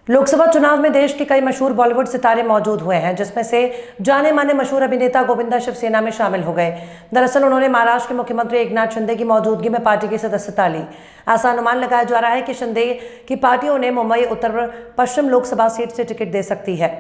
लोकसभा चुनाव में देश के कई मशहूर बॉलीवुड सितारे मौजूद हुए हैं, जिसमें से जाने माने मशहूर अभिनेता गोविंदा शिवसेना में शामिल हो गए। दरअसल उन्होंने महाराष्ट्र के मुख्यमंत्री एकनाथ शिंदे की मौजूदगी में पार्टी की सदस्यता ली। ऐसा अनुमान लगाया जा रहा है कि शिंदे की पार्टी उन्हें मुंबई उत्तर पश्चिम लोकसभा सीट से टिकट दे सकती है।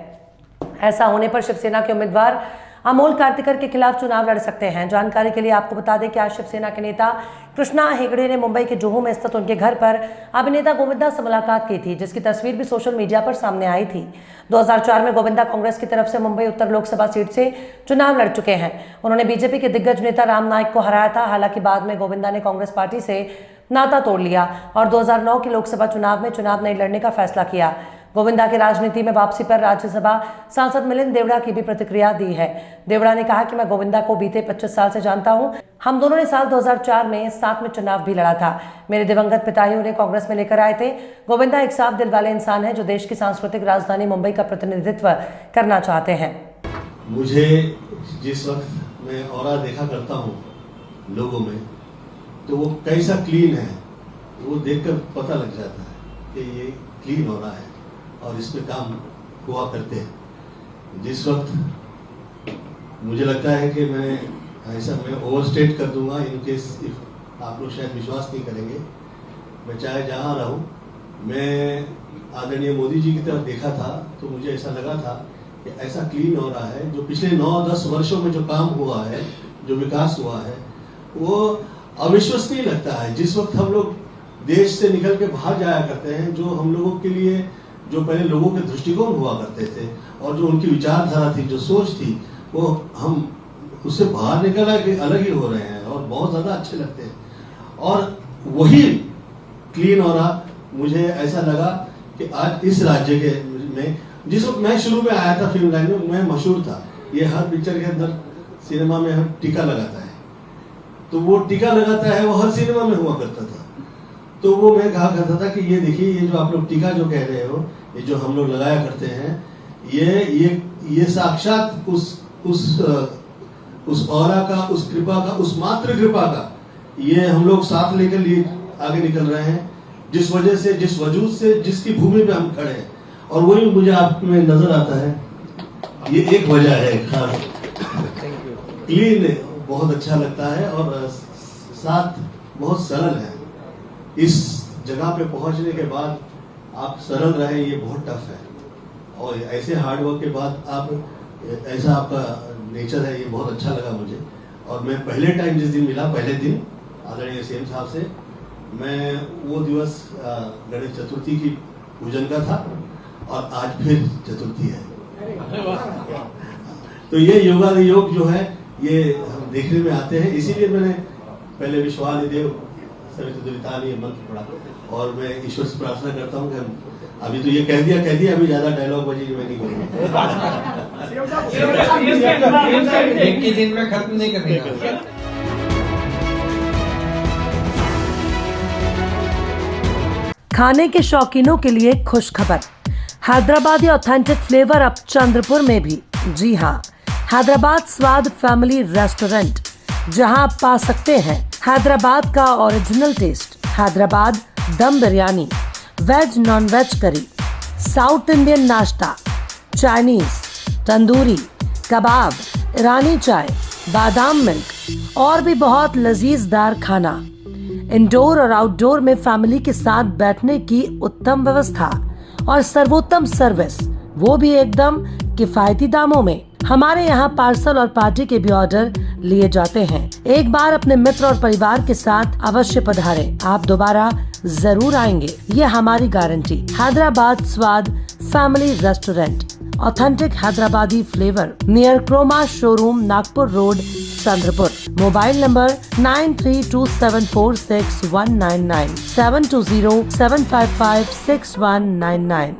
ऐसा होने पर शिवसेना के उम्मीदवार अमोल कार्तिकर के खिलाफ चुनाव लड़ सकते हैं। जानकारी के लिए आपको बता दें कि आज शिवसेना के नेता कृष्णा हेगड़े ने मुंबई के जुहू में स्थित उनके घर पर अभिनेता गोविंदा से मुलाकात की थी, जिसकी तस्वीर भी सोशल मीडिया पर सामने आई थी। 2004 में गोविंदा कांग्रेस की तरफ से मुंबई उत्तर लोकसभा सीट से चुनाव लड़ चुके हैं। उन्होंने बीजेपी के दिग्गज नेता राम नाईक को हराया था। हालांकि बाद में गोविंदा ने कांग्रेस पार्टी से नाता तोड़ लिया और 2009 के लोकसभा चुनाव में चुनाव नहीं लड़ने का फैसला किया। गोविंदा की राजनीति में वापसी पर राज्यसभा सांसद मिलिंद देवड़ा की भी प्रतिक्रिया दी है। देवड़ा ने कहा कि मैं गोविंदा को बीते 25 साल से जानता हूं। हम दोनों ने साल 2004 में साथ में चुनाव भी लड़ा था। मेरे दिवंगत पिता ही उन्हें कांग्रेस में लेकर आए थे। गोविंदा एक साफ दिल वाले इंसान हैं जो देश की सांस्कृतिक राजधानी मुंबई का प्रतिनिधित्व करना चाहते हैं। मुझे जिस वक्त मैं ऑरा देखा करता हूँ लोगों में, तो वो कैसा क्लीन है वो देखकर पता लग जाता है कि ये क्लीन ऑरा है और इस पे काम हुआ करते हैं। जिस वक्त मुझे लगता है कि मैं ओवरस्टेट कर दूंगा, इनकेस आप लोग शायद विश्वास नहीं करेंगे, मैं चाहे जहां रहूं, मैं आदरणीय मोदी जी की तरफ देखा था तो मुझे ऐसा लगा था कि ऐसा क्लीन हो रहा है। जो पिछले 9-10 वर्षों में जो काम हुआ है, जो विकास हुआ है, वो अविश्वसनीय लगता है। जिस वक्त हम लोग देश से निकल के बाहर जाया करते हैं, जो हम लोगों के लिए जो पहले लोगों के दृष्टिकोण हुआ करते थे और जो उनकी विचारधारा थी, जो सोच थी, वो हम उससे बाहर निकल के अलग ही हो रहे हैं और बहुत ज्यादा अच्छे लगते हैं। और वही क्लीन हो रहा मुझे ऐसा लगा कि आज इस राज्य के में, जिस वक्त मैं शुरू में आया था फिल्म लाइन में, मैं मशहूर था। ये हर पिक्चर के अंदर सिनेमा में हम टीका लगाता है, तो वो टीका लगाता है वो हर सिनेमा में हुआ करता था। तो वो मैं कहा करता था कि ये देखिए, ये जो आप लोग टीका जो कह रहे हो, ये जो हम लोग लगाया करते हैं, ये साक्षात उस औरा का, उस कृपा का, उस मात्र कृपा का ये हम लोग साथ लेकर लिए आगे निकल रहे हैं, जिस वजह से, जिस वजूद से, जिसकी भूमि पे हम खड़े हैं। और वही मुझे आप में नजर आता है। ये एक वजह है खास। क्लीन बहुत अच्छा लगता है और साथ बहुत सरल है। इस जगह पे पहुंचने के बाद आप सरल रहे, ये बहुत टफ है। और ऐसे हार्डवर्क के बाद आप ऐसा आपका नेचर है, ये बहुत अच्छा लगा मुझे। और मैं पहले टाइम जिस दिन मिला, पहले दिन आदरणीय सीएम साहब से, मैं वो दिवस गणेश चतुर्थी की पूजन का था और आज फिर चतुर्थी है। तो ये योग जो है ये हम देखने में आते हैं। इसीलिए मैंने पहले विश्वानिदेव सवितुर्वरेण्यं मंत्र पढ़ा और मैं ईश्वर से प्रार्थना करता हूँ कि अभी तो ये कह दिया, अभी ज्यादा डायलॉग बजेगी मैं नहीं करूँगा। एक ही दिन में खत्म नहीं करेगा। खाने के शौकीनों के लिए खुश खबर। हैदराबादी ऑथेंटिक फ्लेवर अब चंद्रपुर में भी। जी हाँ, हैदराबाद स्वाद फैमिली रेस्टोरेंट, जहां आप पा सकते हैं हैदराबाद का original taste. Hyderabad dum biryani, veg non veg curry, south Indian नाश्ता, चाइनीज, तंदूरी, कबाब, ईरानी चाय, बादाम मिल्क और भी बहुत लजीजदार खाना। इंडोर और आउटडोर में फैमिली के साथ बैठने की उत्तम व्यवस्था और सर्वोत्तम सर्विस, वो भी एकदम किफायती दामों में। हमारे यहाँ पार्सल और पार्टी के भी ऑर्डर लिए जाते हैं। एक बार अपने मित्र और परिवार के साथ अवश्य पधारें, आप दोबारा जरूर आएंगे, ये हमारी गारंटी। Hyderabad Swad family restaurant, authentic Hyderabadi flavour, near Croma showroom, Nagpur road, Chandrapur. Mobile number 9327461199, 7207556199।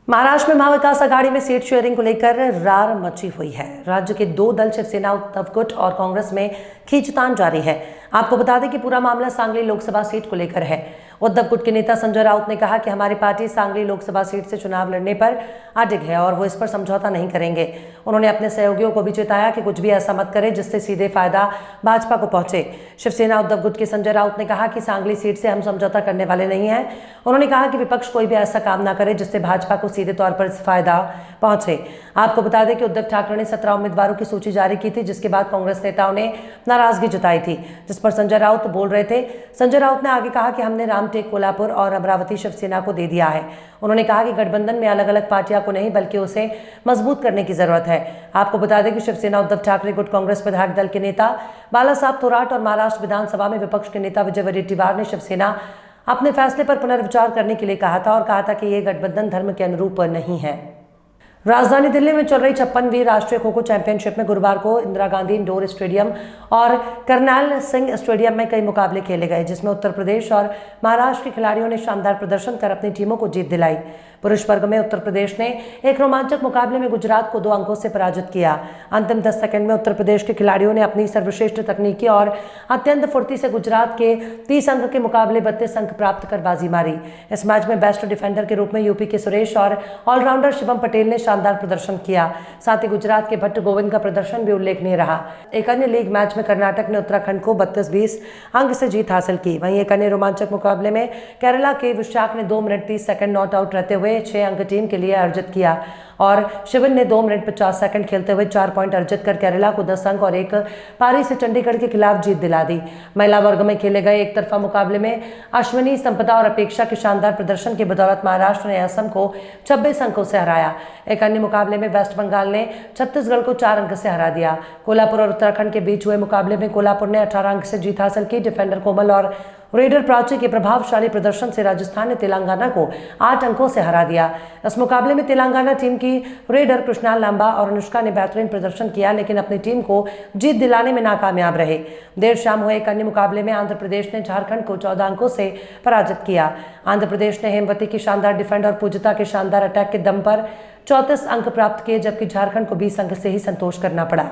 Maharashtra में महाविकास आघाड़ी में सीट शेयरिंग को लेकर रार मची हुई है। राज्य के दो दल शिवसेना, उद्धव गुट और कांग्रेस में खींचतान जारी है। आपको बता दें कि पूरा मामला सांगली लोकसभा सीट को लेकर है। उद्धव गुट के नेता संजय राउत ने कहा कि हमारी पार्टी सांगली लोकसभा सीट से चुनाव लड़ने पर अडिग है और वो इस पर समझौता नहीं करेंगे। उन्होंने अपने सहयोगियों को भी चेताया कि कुछ भी ऐसा मत करे जिससे सीधे फायदा भाजपा को पहुंचे। शिवसेना उद्धव गुट के संजय राउत ने कहा कि सांगली सीट से हम समझौता करने वाले नहीं हैं। उन्होंने कहा कि विपक्ष कोई भी ऐसा काम ना करे जिससे भाजपा को सीधे तौर पर फायदा पहुंचे। आपको बता दें कि उद्धव ठाकरे ने 17 उम्मीदवारों की सूची जारी की थी, जिसके बाद कांग्रेस नेताओं ने नाराजगी जताई थी, जिस पर संजय राउत बोल रहे थे। संजय राउत ने आगे कहा कि हमने रामटेक, कोल्हापुर और अमरावती शिवसेना को दे दिया है। उन्होंने कहा कि गठबंधन में अलग अलग पार्टियां को नहीं बल्कि उसे मजबूत करने की जरूरत है। आपको बता दें कि शिवसेना उद्धव ठाकरे गुट कांग्रेस विधायक दल के नेता बाला साहब थोराट और महाराष्ट्र विधानसभा में विपक्ष के नेता विजय वडेट्टीवार ने शिवसेना अपने फैसले पर पुनर्विचार करने के लिए कहा था और कहा था कि यह गठबंधन धर्म के अनुरूप नहीं है। राजधानी दिल्ली में चल रही 56वीं राष्ट्रीय खो खो चैंपियनशिप में गुरुवार को इंदिरा गांधी इंडोर स्टेडियम और करनैल सिंह स्टेडियम में कई मुकाबले खेले गए, जिसमें उत्तर प्रदेश और महाराष्ट्र के खिलाड़ियों ने शानदार प्रदर्शन कर अपनी टीमों को जीत दिलाई। पुरुष वर्ग में उत्तर प्रदेश ने एक रोमांचक मुकाबले में गुजरात को 2 अंकों से पराजित किया। अंतिम 10 सेकंड में उत्तर प्रदेश के खिलाड़ियों ने अपनी सर्वश्रेष्ठ तकनीकी और अत्यंत फुर्ती से गुजरात के 30 अंक के मुकाबले 32 अंक प्राप्त कर बाजी मारी। इस मैच में बेस्ट डिफेंडर के रूप में यूपी के सुरेश और ऑलराउंडर शिवम पटेल ने शानदार प्रदर्शन किया। साथ ही गुजरात के भट्ट गोविंद का प्रदर्शन भी उल्लेखनीय रहा। एक अन्य लीग मैच में कर्नाटक ने उत्तराखंड को 32-20 अंक से जीत हासिल की। वहीं एक अन्य रोमांचक मुकाबले में केरला के विशाख ने 2 मिनट 30 सेकंड नॉट आउट रहते हुए 6 अंक टीम के लिए अर्जित किया और शिवन ने 2 मिनट 50 सेकंड खेलते हुए 4 पॉइंट अर्जित कर केरला को 10 अंक और एक पारी से चंडीगढ़ के खिलाफ जीत दिला दी। महिला वर्ग में खेले गए एक तरफा मुकाबले में अश्विनी, संपदा और अपेक्षा के शानदार प्रदर्शन की बदौलत महाराष्ट्र ने असम को 26 अंकों से हराया। एक अन्य मुकाबले में वेस्ट बंगाल ने छत्तीसगढ़ को 4 अंक से हरा दिया। कोल्हापुर और उत्तराखंड के बीच हुए मुकाबले में कोल्हापुर ने 18 अंक से जीत हासिल की। डिफेंडर कोमल और रेडर प्राची के प्रभावशाली प्रदर्शन से राजस्थान ने तेलंगाना को 8 अंकों से हरा दिया। इस मुकाबले में तेलंगाना टीम की रेडर कृष्णा लांबा और अनुष्का ने बेहतरीन प्रदर्शन किया, लेकिन अपनी टीम को जीत दिलाने में नाकामयाब रहे। देर शाम हुए एक अन्य मुकाबले में आंध्र प्रदेश ने झारखंड को 14 अंकों से पराजित किया। आंध्र प्रदेश ने हेमवती की शानदार डिफेंड और पूजिता के शानदार अटैक के दम पर 34 अंक प्राप्त किए, जबकि झारखंड को 20 अंक से ही संतोष करना पड़ा।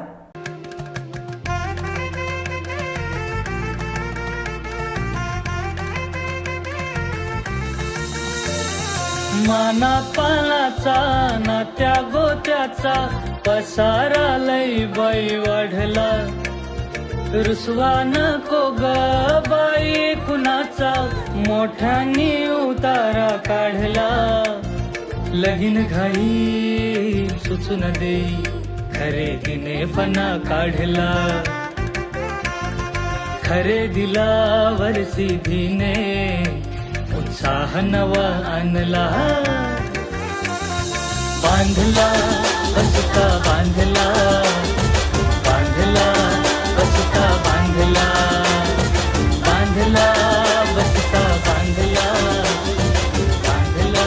माना पानाचा नात्या गोत्याचा पसारा लई बाई वाढला, रुसवा नको ग बाई कुणाचा मोठ्यानी उतारा काढला। लगीन घाई सुचून देई खरेदीने पणा काढला, खरेदीला वरसी धीने उत्साह नवा आणला। बांधला बसता बांधला, बांधला बसता बांधला, बांधला बसता बांधला, बांधला बसता बांधला।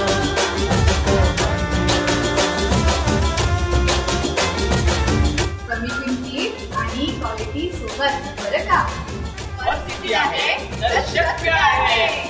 कमी किमतीत आणि क्वालिटी सोबत बरं का? और किती आहे तर शक्य आहे.